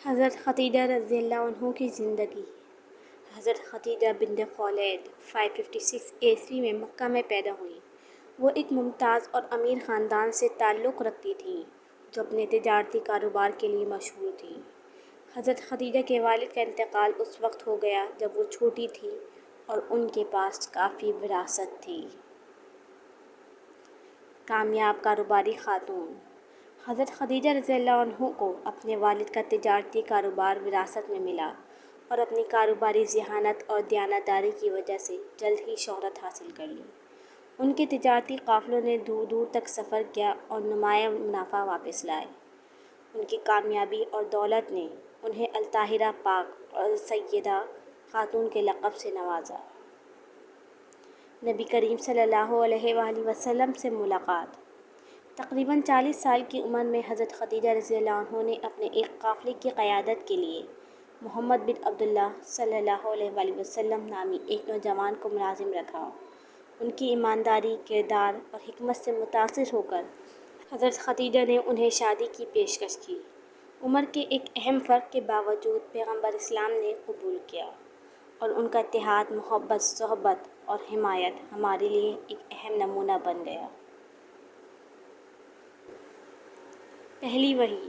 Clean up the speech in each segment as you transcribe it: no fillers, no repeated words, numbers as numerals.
حضرت خدیجہ رضی اللہ عنہ کی زندگی۔ حضرت خدیجہ بنت خولید 556 عیسوی میں مکہ میں پیدا ہوئیں۔ وہ ایک ممتاز اور امیر خاندان سے تعلق رکھتی تھیں جو اپنے تجارتی کاروبار کے لیے مشہور تھیں۔ حضرت خدیجہ کے والد کا انتقال اس وقت ہو گیا جب وہ چھوٹی تھیں اور ان کے پاس کافی وراثت تھی۔ کامیاب کاروباری خاتون۔ حضرت خدیجہ رضی اللہ عنہ کو اپنے والد کا تجارتی کاروبار وراثت میں ملا اور اپنی کاروباری ذہانت اور دیانتداری کی وجہ سے جلد ہی شہرت حاصل کر لی۔ ان کے تجارتی قافلوں نے دور دور تک سفر کیا اور نمایاں منافع واپس لائے۔ ان کی کامیابی اور دولت نے انہیں الطاہرہ پاک اور سیدہ خاتون کے لقب سے نوازا۔ نبی کریم صلی اللہ علیہ وآلہ وسلم سے ملاقات۔ تقریباً 40 سال کی عمر میں حضرت خدیجہ رضی اللہ عنہ نے اپنے ایک قافلے کی قیادت کے لیے محمد بن عبداللہ صلی اللہ علیہ وآلہ وسلم نامی ایک نوجوان کو ملازم رکھا۔ ان کی ایمانداری، کردار اور حکمت سے متاثر ہو کر حضرت خدیجہ نے انہیں شادی کی پیشکش کی۔ عمر کے ایک اہم فرق کے باوجود پیغمبر اسلام نے قبول کیا اور ان کا اتحاد، محبت، صحبت اور حمایت ہمارے لیے ایک اہم نمونہ بن گیا۔ پہلی وحی۔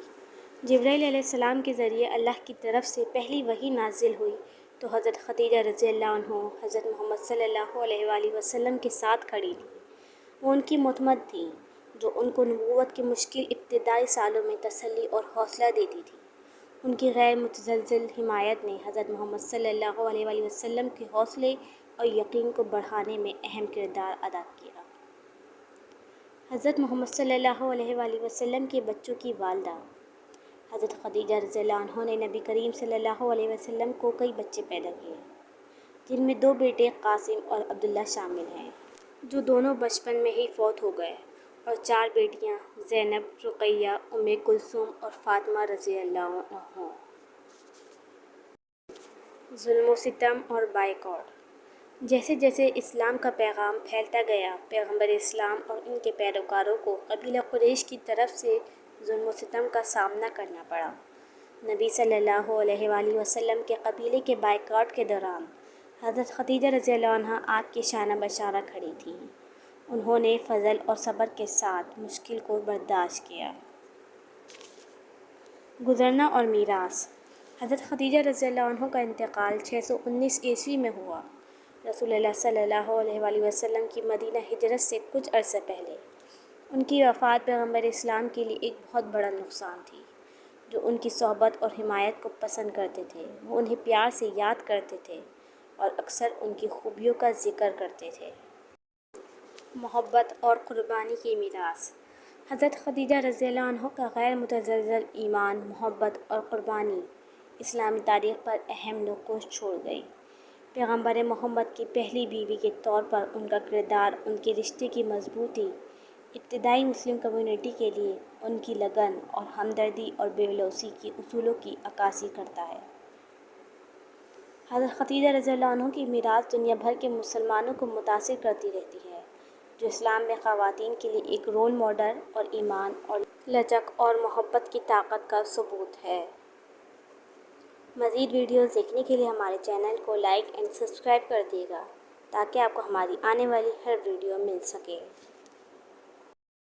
جبرائیل علیہ السلام کے ذریعے اللہ کی طرف سے پہلی وحی نازل ہوئی تو حضرت خدیجہ رضی اللہ عنہ حضرت محمد صلی اللہ علیہ وآلہ وسلم کے ساتھ کھڑی تھیں۔ وہ ان کی معتمد تھیں جو ان کو نبوت کے مشکل ابتدائی سالوں میں تسلی اور حوصلہ دیتی تھی۔ ان کی غیر متزلزل حمایت نے حضرت محمد صلی اللہ علیہ وآلہ وسلم کے حوصلے اور یقین کو بڑھانے میں اہم کردار ادا کیا۔ حضرت محمد صلی اللہ علیہ وآلہ وسلم کے بچوں کی والدہ۔ حضرت خدیجہ رضی اللہ عنہ نے نبی کریم صلی اللہ علیہ وسلم کو کئی بچے پیدا کیے جن میں 2 بیٹے قاسم اور عبداللہ شامل ہیں جو دونوں بچپن میں ہی فوت ہو گئے، اور 4 بیٹیاں زینب، رقیہ، ام کلثوم اور فاطمہ رضی اللہ عنہ۔ ظلم و ستم اور بائیکاٹ۔ جیسے جیسے اسلام کا پیغام پھیلتا گیا، پیغمبر اسلام اور ان کے پیروکاروں کو قبیلہ قریش کی طرف سے ظلم و ستم کا سامنا کرنا پڑا۔ نبی صلی اللہ علیہ وآلہ وسلم کے قبیلے کے بائیکاٹ کے دوران حضرت خدیجہ رضی اللہ عنہ آپ کی شانہ بشانہ کھڑی تھیں۔ انہوں نے فضل اور صبر کے ساتھ مشکل کو برداشت کیا۔ گزرنا اور میراث۔ حضرت خدیجہ رضی اللہ عنہ کا انتقال 619 عیسوی میں ہوا۔ رسول اللہ صلی اللہ علیہ وآلہ وسلم کی مدینہ ہجرت سے کچھ عرصہ پہلے ان کی وفات پیغمبر اسلام کے لیے ایک بہت بڑا نقصان تھی۔ جو ان کی صحبت اور حمایت کو پسند کرتے تھے وہ انہیں پیار سے یاد کرتے تھے اور اکثر ان کی خوبیوں کا ذکر کرتے تھے۔ محبت اور قربانی کی میراث۔ حضرت خدیجہ رضی اللہ عنہ کا غیر متزلزل ایمان، محبت اور قربانی اسلامی تاریخ پر اہم نقوش چھوڑ گئی۔ پیغمبر محمد کی پہلی بیوی کے طور پر ان کا کردار، ان کے رشتے کی مضبوطی، ابتدائی مسلم کمیونٹی کے لیے ان کی لگن اور ہمدردی اور بے لوثی کے اصولوں کی عکاسی کرتا ہے۔ حضرت خدیجہ رضی اللہ عنہ کی میراث دنیا بھر کے مسلمانوں کو متاثر کرتی رہتی ہے، جو اسلام میں خواتین کے لیے ایک رول ماڈل اور ایمان اور لچک اور محبت کی طاقت کا ثبوت ہے۔ مزید ویڈیوز دیکھنے کے لیے ہمارے چینل کو لائک اینڈ سبسکرائب کر دیجیے گا تاکہ آپ کو ہماری آنے والی ہر ویڈیو مل سکے۔